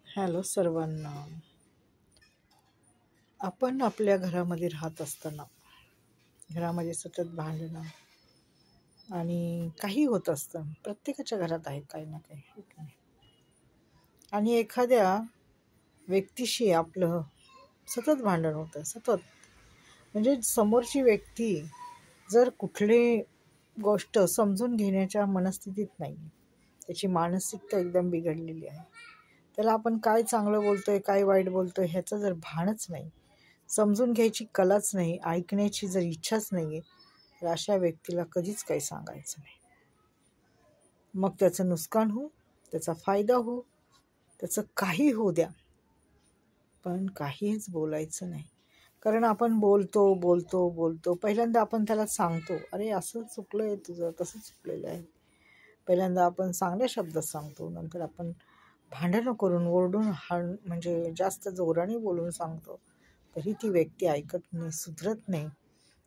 Hello सर्वांना. आपण आपल्या घरामध्ये राहत असताना घरामध्ये सतत भांडणं आणि काही होत असतं. प्रत्येकाच्या घरात आहे काही ना काही, हो की नाही? आणि एखाद्या व्यक्तीशी आपलं सतत भांडण होतं, सतत. म्हणजे समोरची व्यक्ती जर कुठली गोष्ट समजून घेण्याच्या मनस्थितीत नाही, त्याची मानसिकता एकदम बिघडलेली आहे, त्याला आपण काय चांगलं बोलतोय काय वाईट बोलतोय ह्याचं जर भानच नाही, समजून घ्यायची कलाच नाही, ऐकण्याची जर इच्छाच नाही आहे, तर अशा व्यक्तीला कधीच काही सांगायचं नाही. मग त्याचं नुकसान हो, त्याचा फायदा हो, त्याचं काही होऊ द्या, पण काहीच बोलायचं नाही. कारण आपण बोलतो बोलतो बोलतो पहिल्यांदा आपण त्याला सांगतो, अरे असं चुकलं आहे तुझं, तसं चुकलेलं आहे. पहिल्यांदा आपण चांगल्या शब्दात सांगतो, नंतर आपण भांडणं करून ओरडून म्हणजे जास्त जोराने बोलून सांगतो. तरी ती व्यक्ती ऐकत नाही, सुधरत नाही,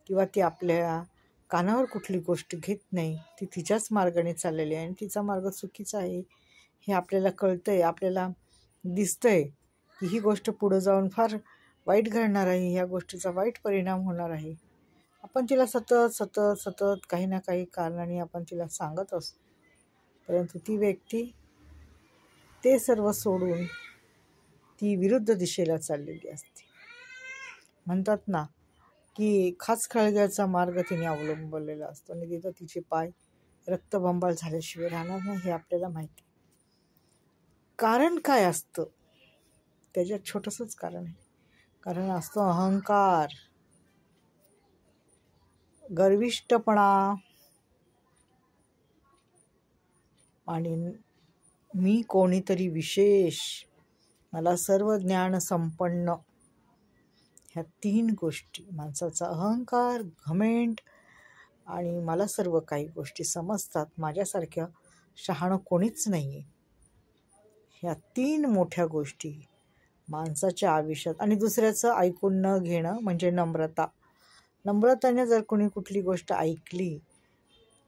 किंवा ती आपल्या कानावर कुठली गोष्ट घेत नाही. ती तिच्याच मार्गाने चाललेली आहे आणि तिचा मार्ग चुकीचा आहे हे आपल्याला कळतंय, आपल्याला दिसतंय की ही गोष्ट पुढं जाऊन फार वाईट घडणार आहे, ह्या गोष्टीचा वाईट परिणाम होणार आहे. आपण तिला सतत सतत सतत काही ना काही कारणाने आपण तिला सांगत असतो, परंतु ती व्यक्ती ते सर्व सोडून ती विरुद्ध दिशेला चाललेली असते. म्हणतात ना की खाचखळग्याचा मार्ग तिने अवलंबलेला असतो आणि तिथं तिचे पाय रक्तबंबाळ झाल्याशिवाय राहणार नाही हे आपल्याला माहिती. कारण काय असतं त्याच्यात? छोटंसंच कारण आहे. कारण असतो अहंकार, गर्विष्ठपणा आणि मी कोणीतरी विशेष, मला सर्व ज्ञान संपन्न. ह्या 3 गोष्टी, माणसाचा अहंकार, घमेंड आणि मला सर्व काही गोष्टी समजतात, माझ्यासारख्या शहाणं कोणीच नाही आहे, ह्या 3 मोठ्या गोष्टी माणसाच्या आयुष्यात. आणि दुसऱ्याचं ऐकून न घेणं म्हणजे नम्रता. नम्रताने जर कोणी कुठली गोष्ट ऐकली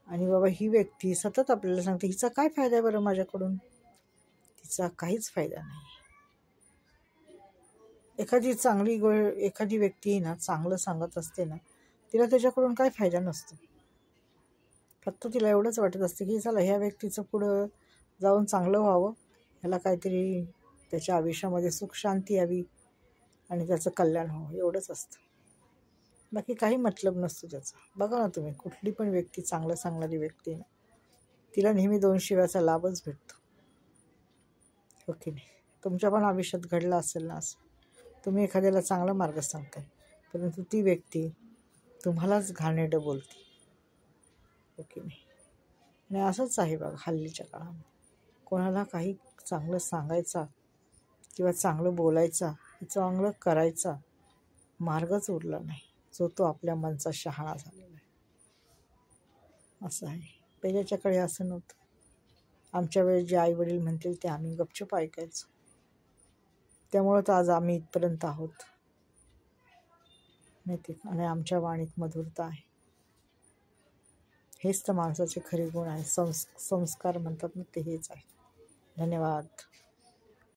आणि बाबा ही व्यक्ती सतत आपल्याला सांगते, हिचा काय फायदा आहे बरं माझ्याकडून? तिचा काहीच फायदा नाही. एखादी व्यक्ती ना चांगलं सांगत असते ना, तिला त्याच्याकडून काय फायदा नसतो. फक्त तिला एवढंच वाटत असते की चला ह्या व्यक्तीचं पुढं जाऊन चांगलं व्हावं, ह्याला काहीतरी त्याच्या आयुष्यामध्ये सुख शांती यावी आणि त्याचं कल्याण व्हावं, एवढंच असतं. बाकी काही मतलब नसतो त्याचा. बघा ना तुम्ही, कुठली पण व्यक्ती चांगलं सांगणारी व्यक्ती ना, तिला नेहमी 2 शिव्याचा लाभच भेटतो, हो की नाही? तुमच्या पण आयुष्यात घडलं असेल ना असं. तुम्ही एखाद्याला चांगला मार्ग सांगताय, परंतु ती व्यक्ती तुम्हालाच घाणेरडं बोलते, हो की नाही? आणि असंच आहे बघा हल्लीच्या काळामध्ये. कोणाला काही चांगलं सांगायचा किंवा चांगलं बोलायचा, चांगलं करायचा मार्गच उरला नाही, जो तो आपल्या मनचा शहाणा झालेला आहे. असं आहे. पहिल्याच्या काळी असं नव्हतं. आमच्या वेळेस जे आई वडील म्हणतील ते आम्ही गपचूप ऐकायचो. त्यामुळं तर आज आम्ही इथपर्यंत आहोत, माहिती. आणि आमच्या वाणीत मधुरता आहे. हेच तर माणसाचे खरे गुण आहे. संस्कार म्हणतात ना, ते हेच आहे. धन्यवाद.